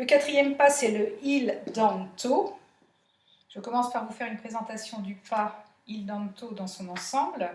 quatrième pas, c'est le il danto. Je commence par vous faire une présentation du pas il danto dans son ensemble.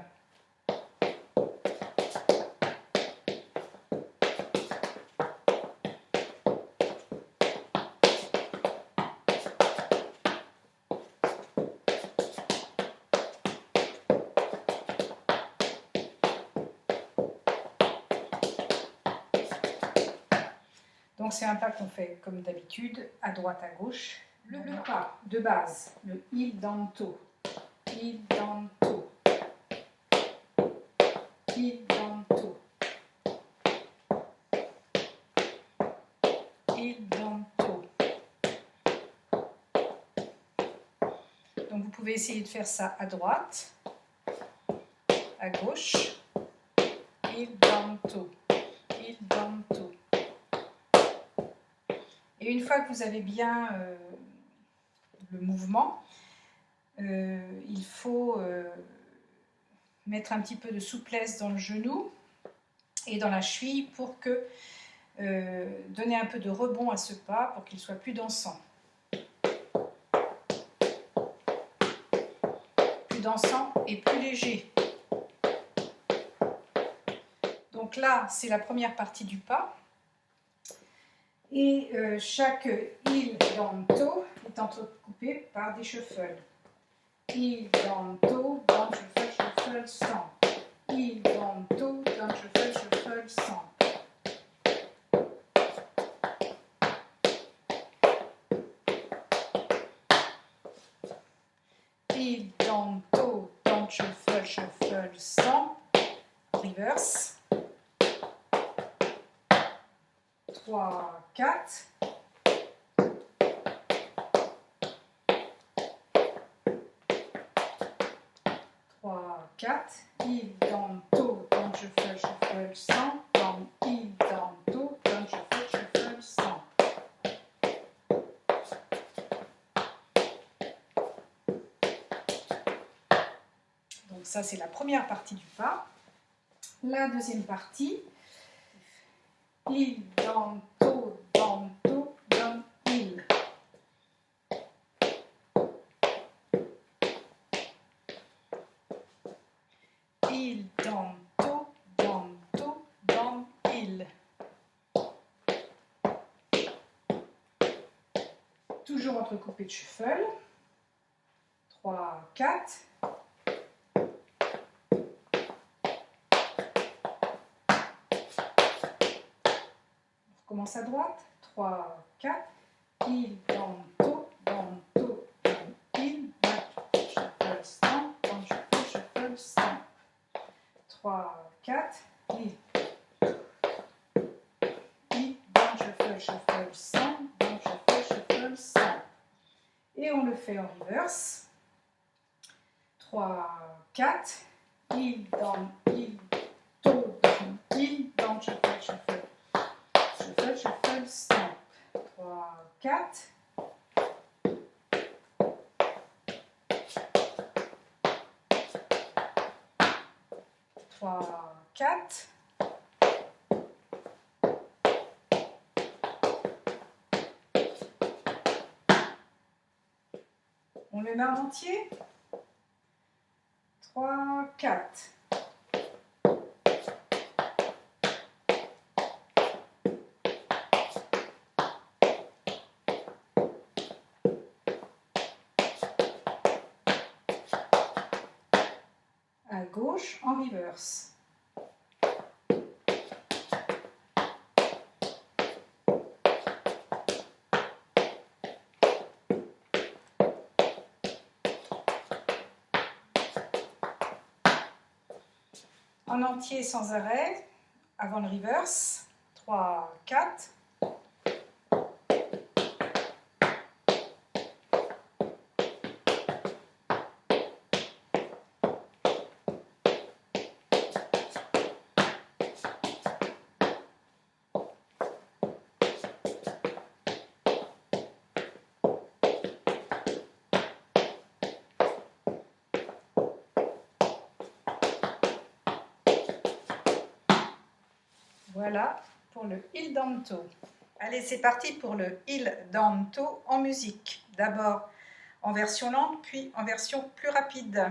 Donc c'est un pas qu'on fait comme d'habitude, à droite, à gauche. Le pas de base, le il danto, il danto, il danto, il danto. Donc vous pouvez essayer de faire ça à droite, à gauche, il danto, il danto. Et une fois que vous avez bien le mouvement, il faut mettre un petit peu de souplesse dans le genou et dans la cheville pour que donner un peu de rebond à ce pas pour qu'il soit plus dansant. Plus dansant et plus léger. Donc là, c'est la première partie du pas. Et chaque il danto est entrecoupé par des shuffles. Il danto, down shuffle, shuffle, stamp. Il danto, down shuffle, shuffle, stamp. Il danto, down shuffle, shuffle, stamp. Reverse. 3, 4. Il danto, down shuffle, shuffle, stamp. Il danto, down shuffle, shuffle, stamp. Donc ça c'est la première partie du pas. La deuxième partie, il danto, danto, down, il. Il danto, danto, down, il. Toujours entrecoupé de shuffle. 3, 4. On recommence à droite. 3, 4. Il danto, danto, down, il. Shuffle, stamp, down, shuffle, shuffle, stamp. 3, 4. Il. Down, shuffle, shuffle, stamp, down, shuffle, shuffle, stamp. Et on le fait en reverse. 3, 4. Il, down, il, do, down, il, down, shuffle, shuffle, shuffle, shuffle, stamp. 3, 4. On le met en entier. 3, 4. À gauche en reverse. En entier sans arrêt, avant le reverse. 3, 4. Voilà pour le il danto. Allez, c'est parti pour le Il Danto en musique. D'abord en version lente, puis en version plus rapide.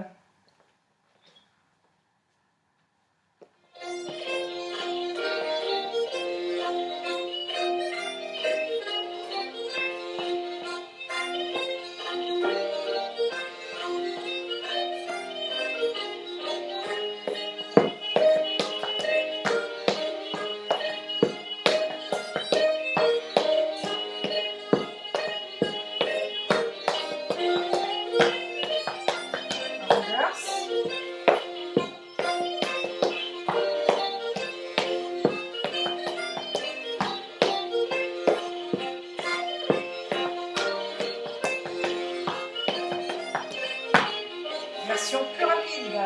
Version plus rapide.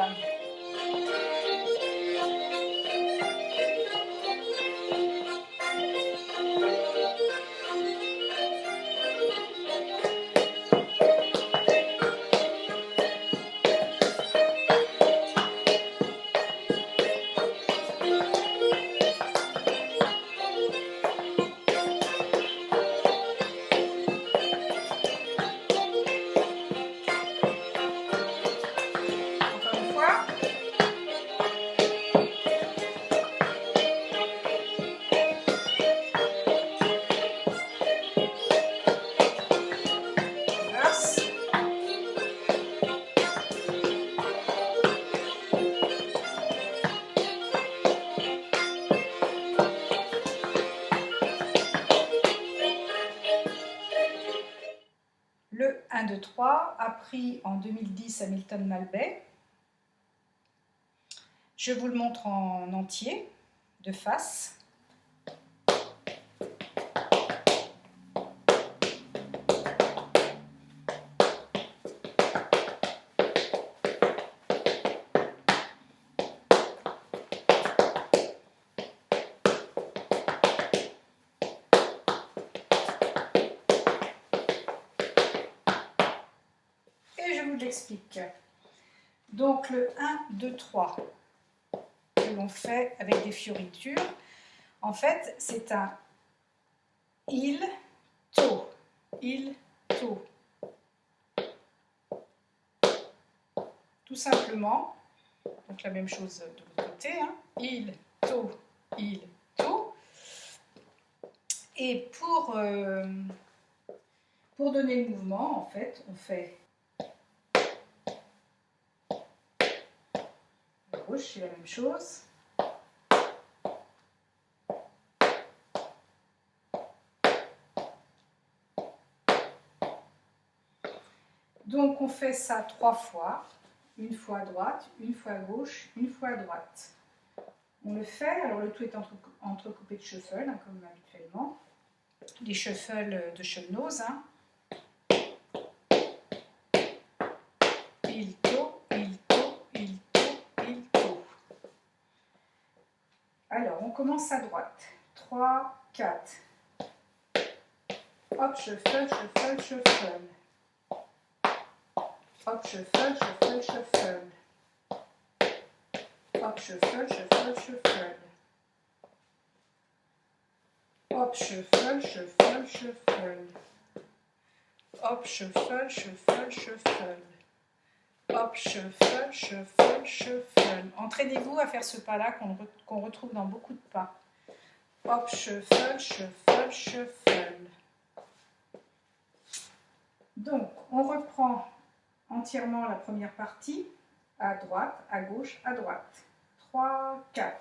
Le 1, 2, 3, appris en 2010 à Milton Malbay. Je vous le montre en entier, de face. J'explique. Donc le 1, 2, 3 que l'on fait avec des fioritures, en fait c'est un il, to, tout simplement. Donc la même chose de l'autre côté, hein. Il, to. Et pour donner le mouvement, en fait, on fait gauche, c'est la même chose. Donc on fait ça 3 fois, une fois à droite, une fois à gauche, une fois à droite. On le fait, alors le tout est entrecoupé de shuffle, hein, comme habituellement. Les shuffles de Schöllnose. Hein. Il, to. Alors, on commence à droite. 3, 4. Hop, shuffle. Hop, shuffle. Hop, shuffle. Hop, shuffle. Hop, shuffle. Hop, shuffle. Entraînez-vous à faire ce pas-là qu'on retrouve dans beaucoup de pas. Hop, shuffle. Donc, on reprend entièrement la première partie, à droite, à gauche, à droite. 3, 4.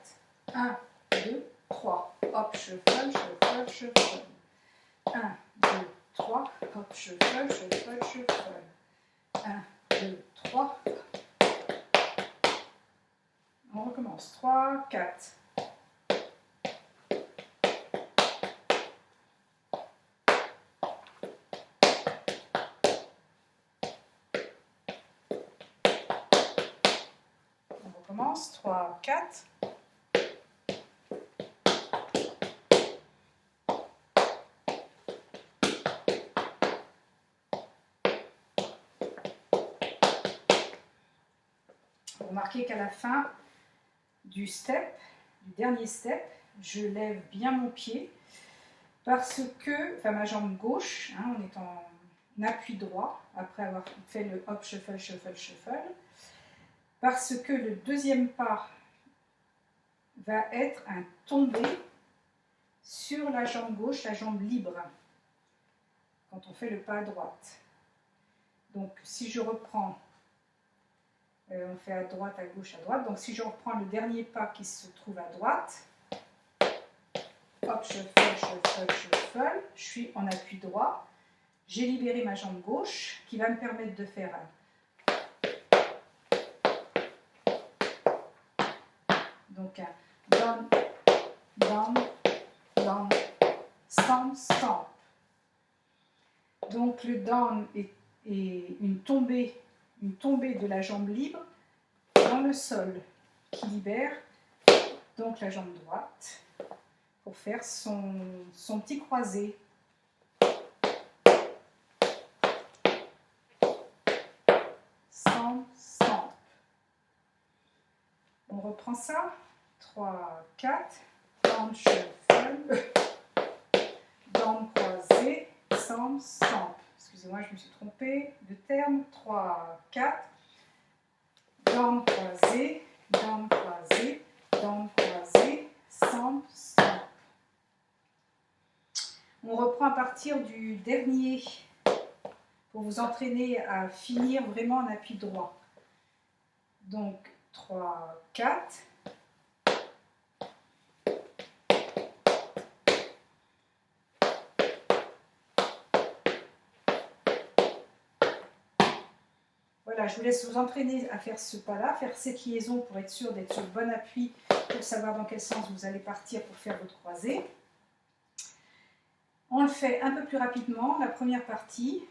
1, 2, 3. Hop, shuffle. 1, 2, 3. Hop, shuffle. 1, 2, 3. On recommence. 3, 4. On recommence. 3, 4. Remarquez qu'à la fin du dernier step, je lève bien mon pied parce que, enfin ma jambe gauche, hein, on est en appui droit, après avoir fait le hop, shuffle, shuffle, shuffle, parce que le deuxième pas va être un tombé sur la jambe gauche, la jambe libre, quand on fait le pas à droite. Donc si je reprends, on fait à droite, à gauche, à droite, donc si je reprends le dernier pas qui se trouve à droite, hop, shuffle, shuffle, shuffle, je suis en appui droit, j'ai libéré ma jambe gauche qui va me permettre de faire donc un down, down, down, stamp, stamp. Donc le down est une tombée de la jambe libre dans le sol qui libère donc la jambe droite pour faire son petit croisé. Stamp, stamp. On reprend ça. 3, 4. Down, shuffle. Down, croisé. Stamp, stamp. Excusez-moi, je me suis trompée de terme. 3, 4. Down, croisé. Down, croisé. Down, croisé. Stamp, stamp. On reprend à partir du dernier pour vous entraîner à finir vraiment en appui droit. Donc 3, 4. Voilà, je vous laisse vous entraîner à faire ce pas-là, faire cette liaison pour être sûr d'être sur le bon appui, pour savoir dans quel sens vous allez partir pour faire votre croisée. On le fait un peu plus rapidement, la première partie,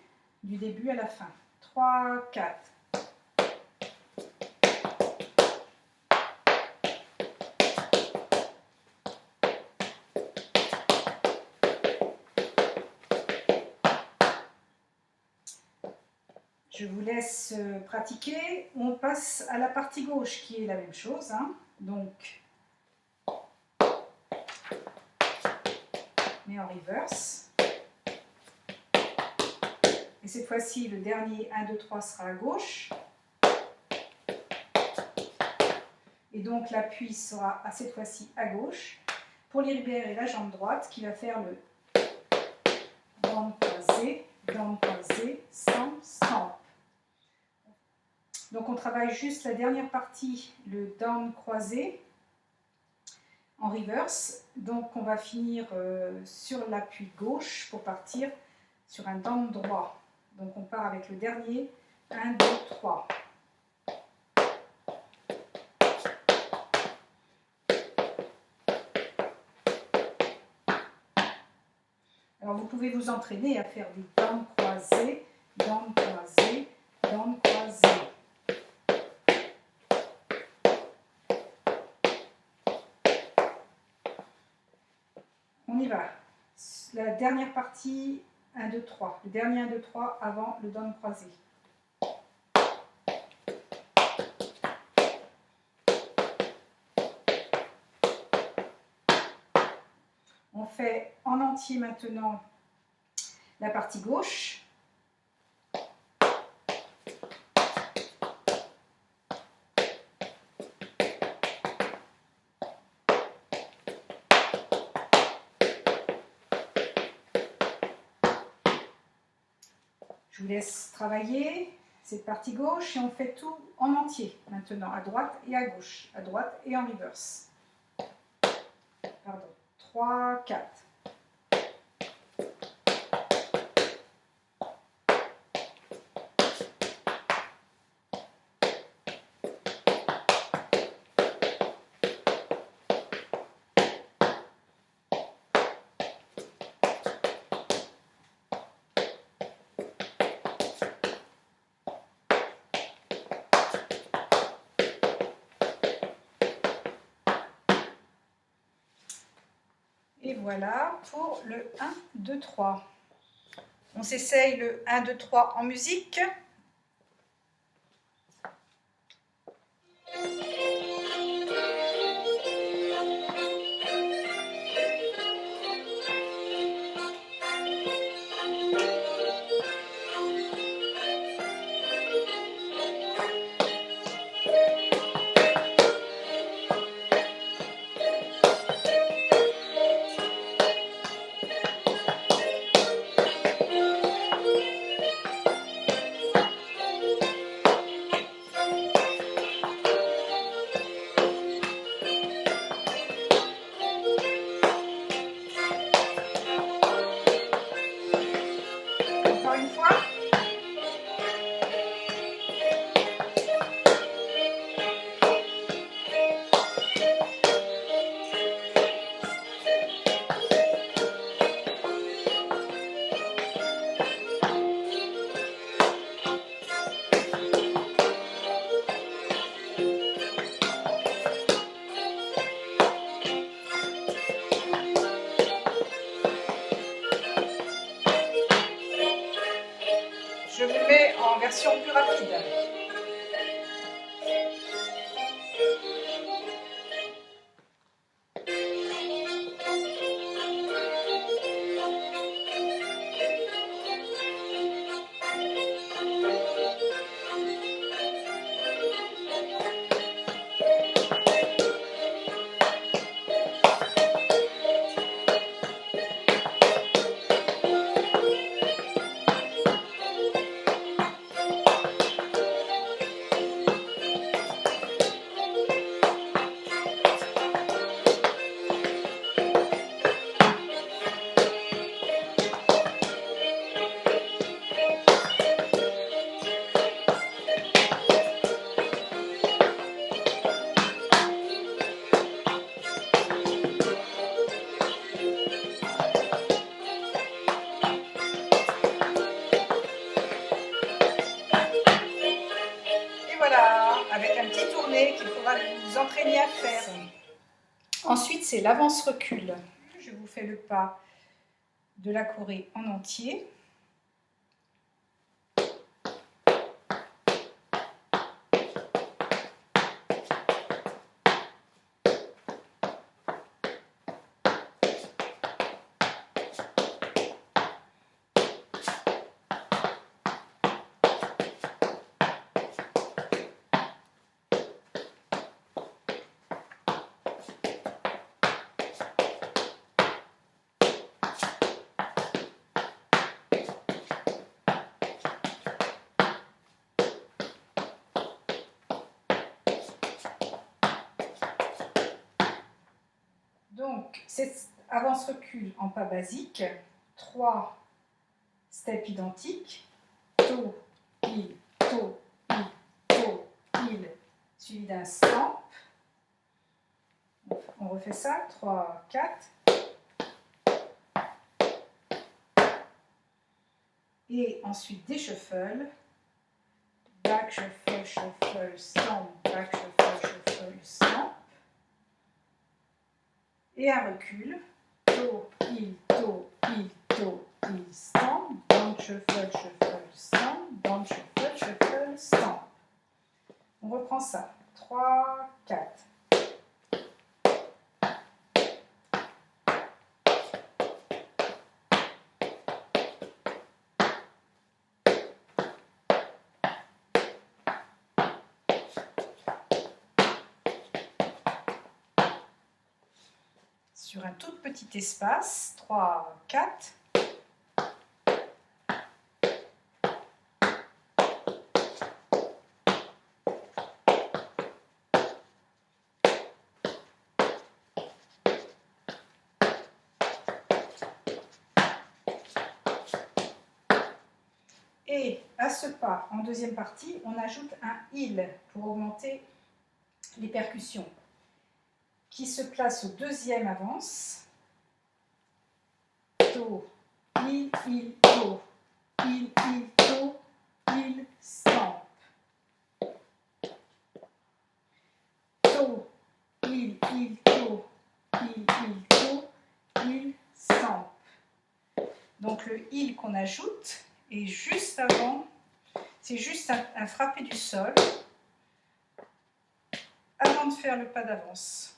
du début à la fin. 3, 4. Je vous laisse pratiquer. On passe à la partie gauche qui est la même chose. Hein. Donc, mais en reverse. Et cette fois-ci, le dernier 1, 2, 3 sera à gauche. Et donc l'appui sera cette fois-ci à gauche. Pour libérer la jambe droite qui va faire le down croisé, stamp, stamp. Donc on travaille juste la dernière partie, le down croisé en reverse. Donc on va finir sur l'appui gauche pour partir sur un down droit. Donc on part avec le dernier 1, 2, 3. Alors vous pouvez vous entraîner à faire des down croisés, down croisés, down croisés. On y va. La dernière partie, 1, 2, 3. Le dernier 1, 2, 3 avant le down croisé. On fait en entier maintenant la partie gauche. Je vous laisse travailler cette partie gauche et on fait tout en entier maintenant, à droite et à gauche, à droite et en reverse. Pardon, 3, 4. Et voilà pour le 1, 2, 3. On s'essaye le 1, 2, 3 en musique. version plus rapide. Avec un petit tourné qu'il faudra vous entraîner à faire. Ensuite, c'est l'avance-recul. Je vous fais le pas de la Corée en entier. Donc, c'est avance-recul en pas basique, 3 steps identiques, to, il, suivi d'un stamp. On refait ça, 3, 4. Et ensuite des shuffles, back shuffle, shuffle, stamp, back shuffle, shuffle, stamp. Et un recul, to, il, stamp, down shuffle, shuffle, stamp, down shuffle, shuffle, stamp. On reprend ça, 3, 4. Sur un tout petit espace, 3, 4. Et à ce pas, en deuxième partie, on ajoute un il pour augmenter les percussions, qui se place au deuxième avance. To, il, to, il, to, il, stamp. To, il, to, il, stamp. Donc le il qu'on ajoute est juste avant, c'est juste un frappé du sol avant de faire le pas d'avance.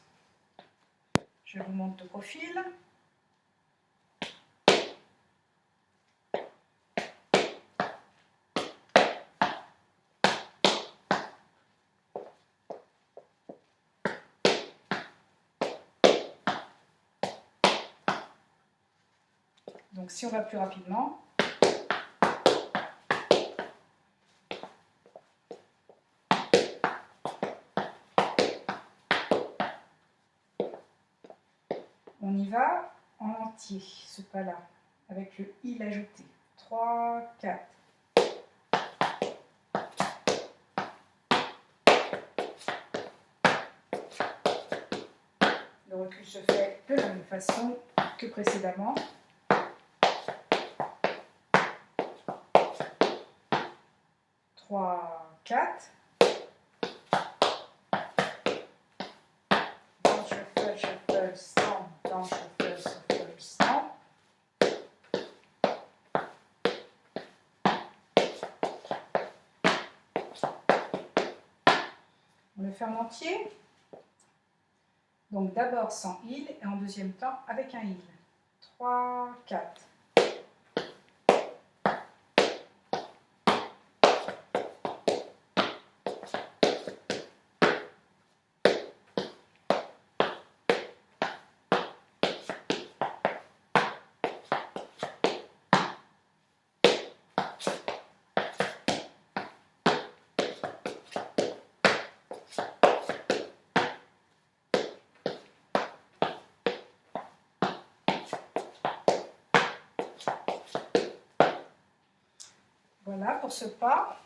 Je vous montre de profil. Donc si on va plus rapidement, on y va en entier, ce pas-là, avec le il ajouté. 3, 4. Le recul se fait de la même façon que précédemment. 3, 4. Down, shuffle, shuffle, stamp, down, shuffle, shuffle, stamp. fermentier. Donc d'abord sans huile et en deuxième temps avec un huile. 3, 4. Voilà pour ce pas.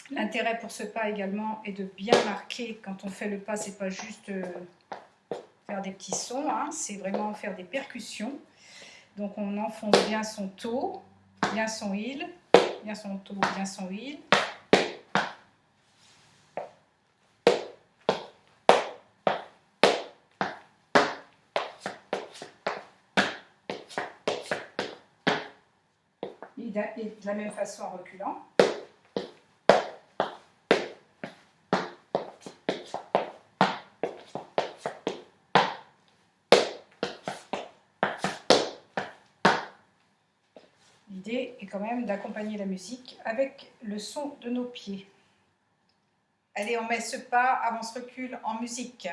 L'intérêt pour ce pas également est de bien marquer quand on fait le pas, c'est pas juste faire des petits sons, hein, c'est vraiment faire des percussions. Donc on enfonce bien son taux, bien son heel, bien son taux, bien son heel. Et de la même façon en reculant. L'idée est quand même d'accompagner la musique avec le son de nos pieds. Allez, on met ce pas avant ce recul en musique.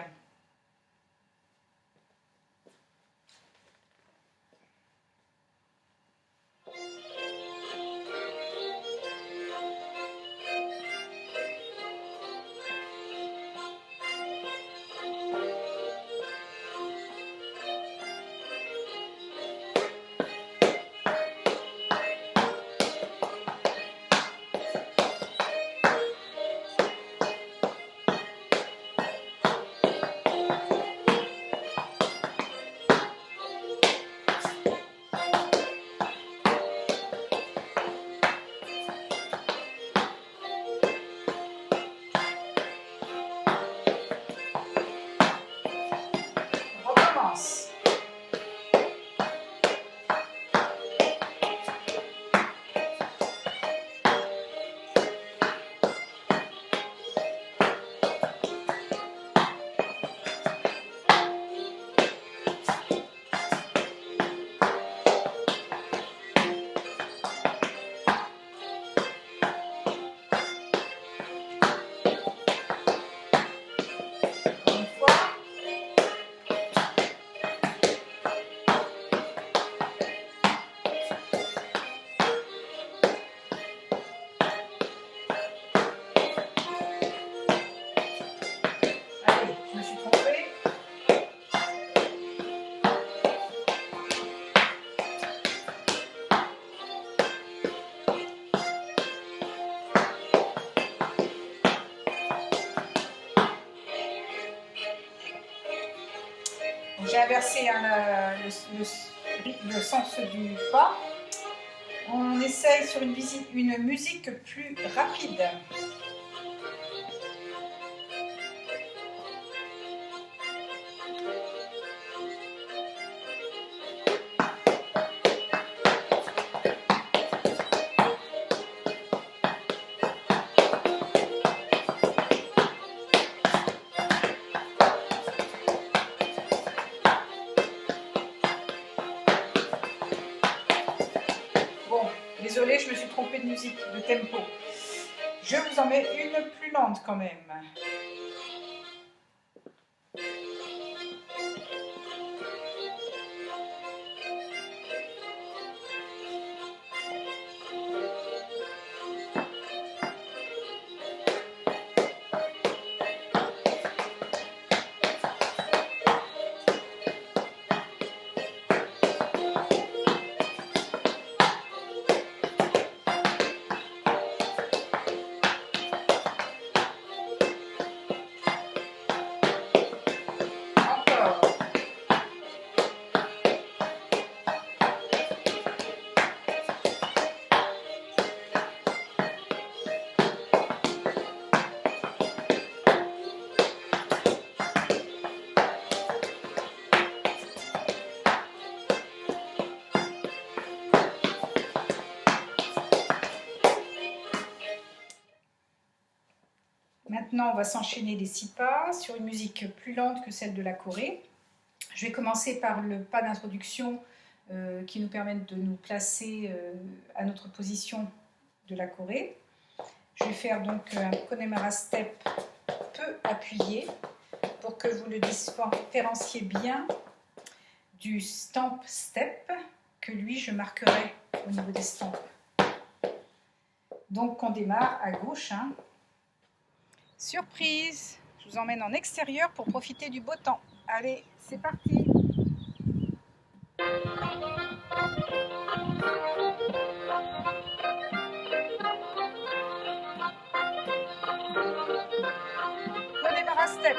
J'ai inversé le sens du pas. On essaye sur une musique plus rapide. Désolée, je me suis trompée de musique, de tempo. Je vous en mets une plus lente quand même. Maintenant, on va s'enchaîner les 6 pas sur une musique plus lente que celle de la Corée. Je vais commencer par le pas d'introduction qui nous permet de nous placer à notre position de la Corée. Je vais faire donc un Connemara step peu appuyé pour que vous le différenciez bien du stamp step que lui je marquerai au niveau des stamps. Donc on démarre à gauche. Hein. Surprise, je vous emmène en extérieur pour profiter du beau temps. Allez, c'est parti. Connemara step.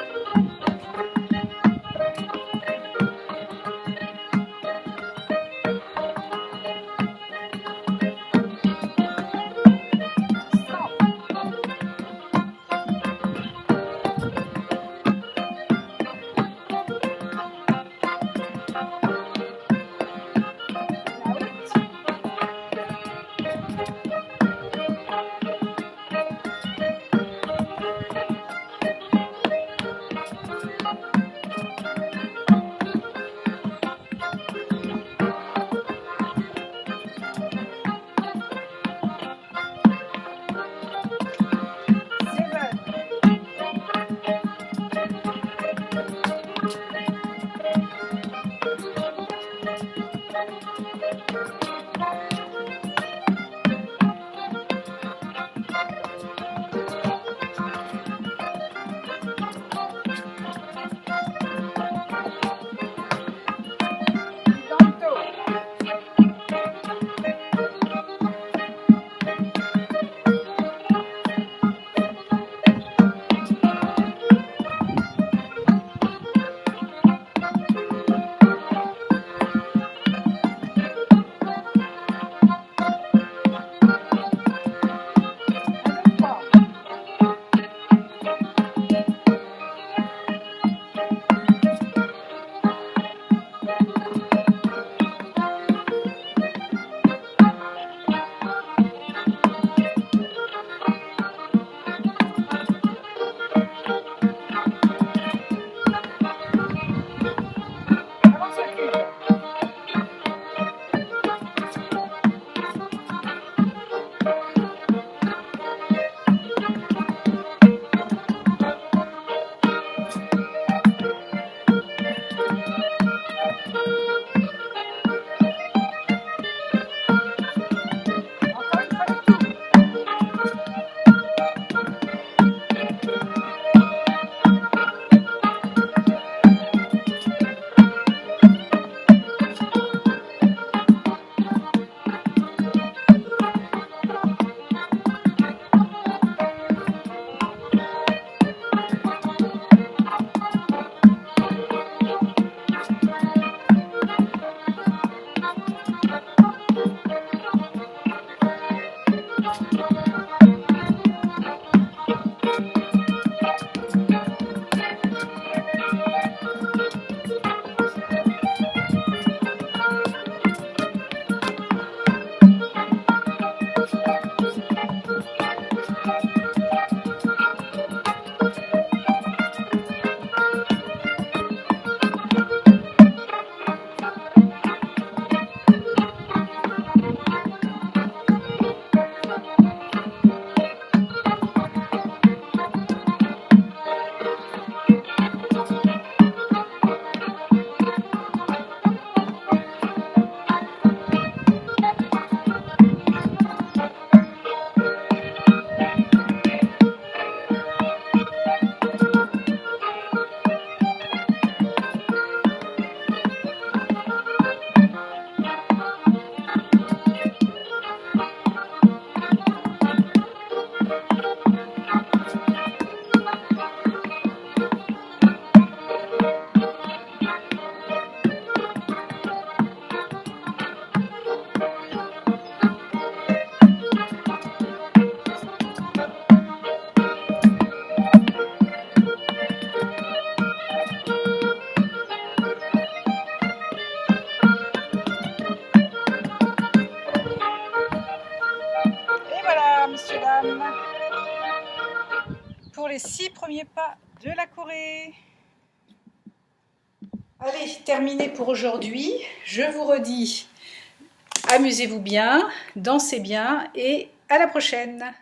les 6 premiers pas de la Corée. Allez, terminé pour aujourd'hui. Je vous redis, amusez-vous bien, dansez bien et à la prochaine.